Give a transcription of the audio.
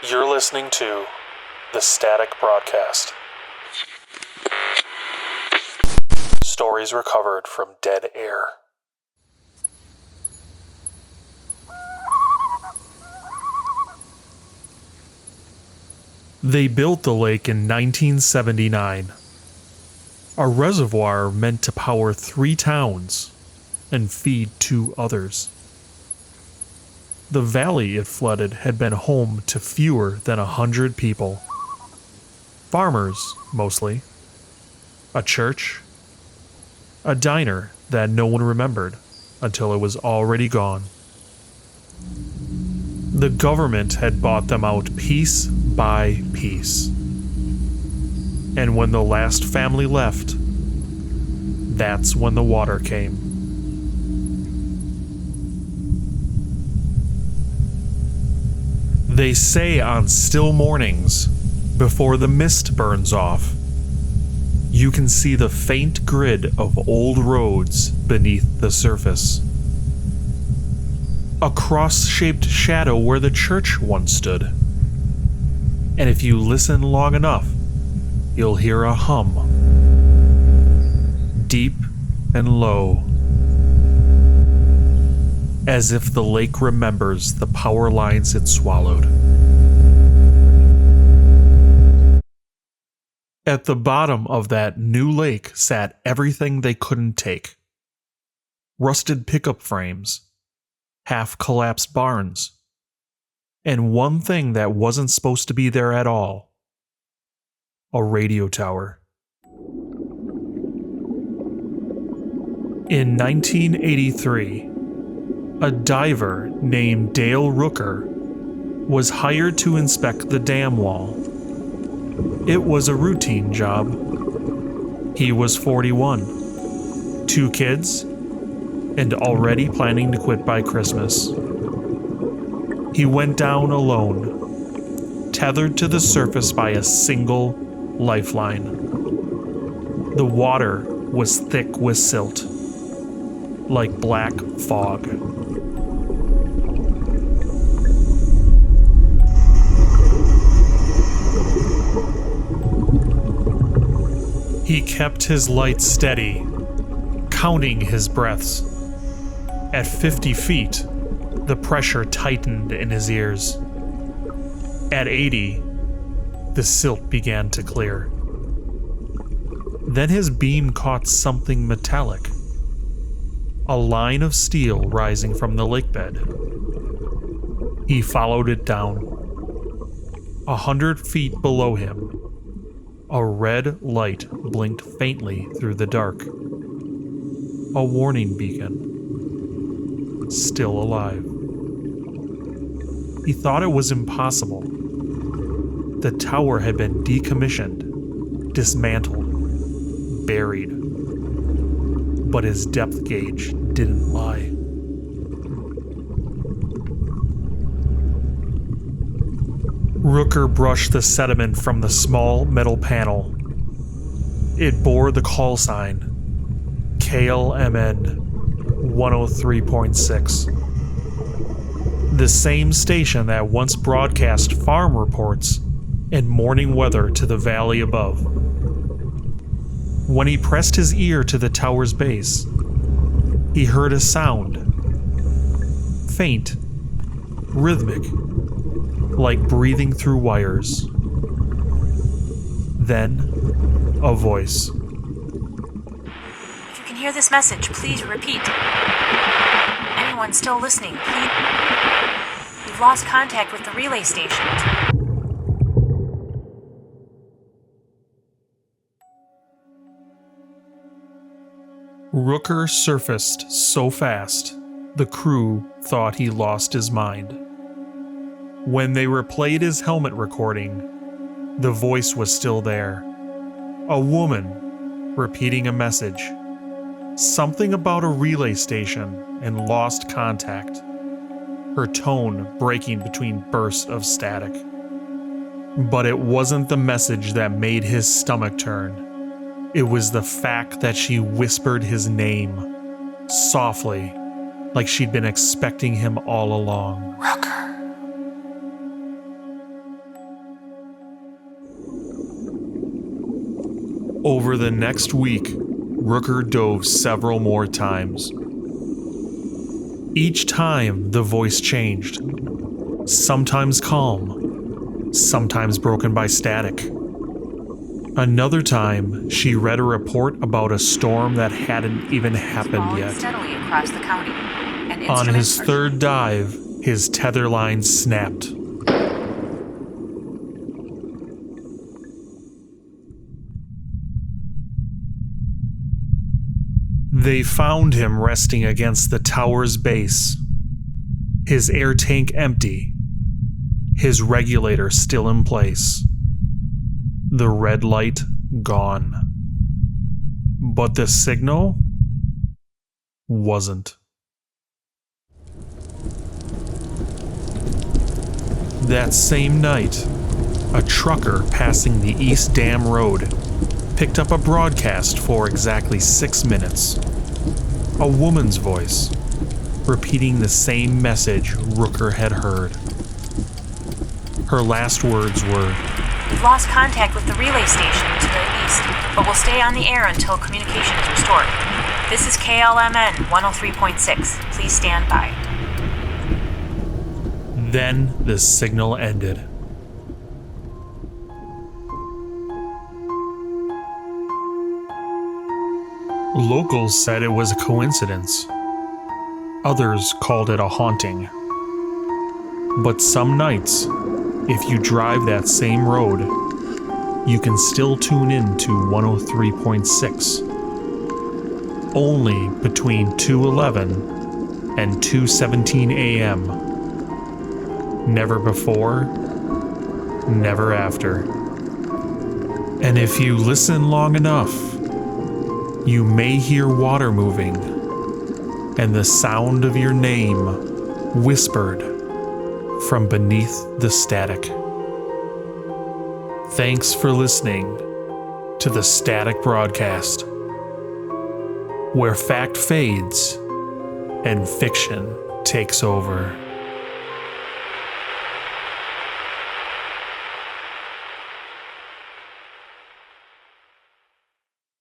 You're listening to The Static Broadcast. Stories recovered from dead air. They built the lake in 1979. A reservoir meant to power 3 towns and feed 2 others. The valley it flooded had been home to fewer than 100 people. Farmers, mostly. A church. A diner that no one remembered until it was already gone. The government had bought them out piece by piece. And when the last family left, that's when the water came. They say on still mornings, before the mist burns off, you can see the faint grid of old roads beneath the surface. A cross-shaped shadow where the church once stood. And if you listen long enough, you'll hear a hum. Deep and low. As if the lake remembers the power lines it swallowed. At the bottom of that new lake sat everything they couldn't take. Rusted pickup frames, half-collapsed barns, and one thing that wasn't supposed to be there at all: a radio tower. In 1983, a diver named Dale Rooker was hired to inspect the dam wall. It was a routine job. He was 41, 2 kids, and already planning to quit by Christmas. He went down alone, tethered to the surface by a single lifeline. The water was thick with silt, like black fog. He kept his light steady, counting his breaths. At 50 feet, the pressure tightened in his ears. At 80, the silt began to clear. Then his beam caught something metallic. A line of steel rising from the lakebed. He followed it down. 100 feet below him, a red light blinked faintly through the dark. A warning beacon. Still alive. He thought it was impossible. The tower had been decommissioned, dismantled, buried. But his depth gauge didn't lie. Rooker brushed the sediment from the small metal panel. It bore the call sign, KLMN 103.6. The same station that once broadcast farm reports and morning weather to the valley above. When he pressed his ear to the tower's base, he heard a sound. Faint, rhythmic, like breathing through wires. Then, a voice. If you can hear this message, please repeat. Anyone still listening, please. We've lost contact with the relay station. Rooker surfaced so fast, the crew thought he lost his mind. When they replayed his helmet recording, the voice was still there. A woman repeating a message. Something about a relay station and lost contact. Her tone breaking between bursts of static. But it wasn't the message that made his stomach turn. It was the fact that she whispered his name, softly, like she'd been expecting him all along. Rooker. Over the next week, Rooker dove several more times. Each time, the voice changed. Sometimes calm, sometimes broken by static. Another time, she read a report about a storm that hadn't even happened Falling yet. steadily across the county, and On his instruments are third dive, his tether line snapped. They found him resting against the tower's base, his air tank empty, his regulator still in place, the red light gone. But the signal wasn't. That same night, a trucker passing the East Dam Road picked up a broadcast for exactly 6 minutes. A woman's voice, repeating the same message Rooker had heard. Her last words were, We've lost contact with the relay station to the east, but we'll stay on the air until communication is restored. This is KLMN 103.6. Please stand by. Then the signal ended. Locals said it was a coincidence. Others called it a haunting. But some nights, if you drive that same road, you can still tune in to 103.6. Only between 2:11 and 2:17 a.m. Never before, never after. And if you listen long enough, you may hear water moving and the sound of your name whispered from beneath the static. Thanks for listening to the Static Broadcast, where fact fades and fiction takes over.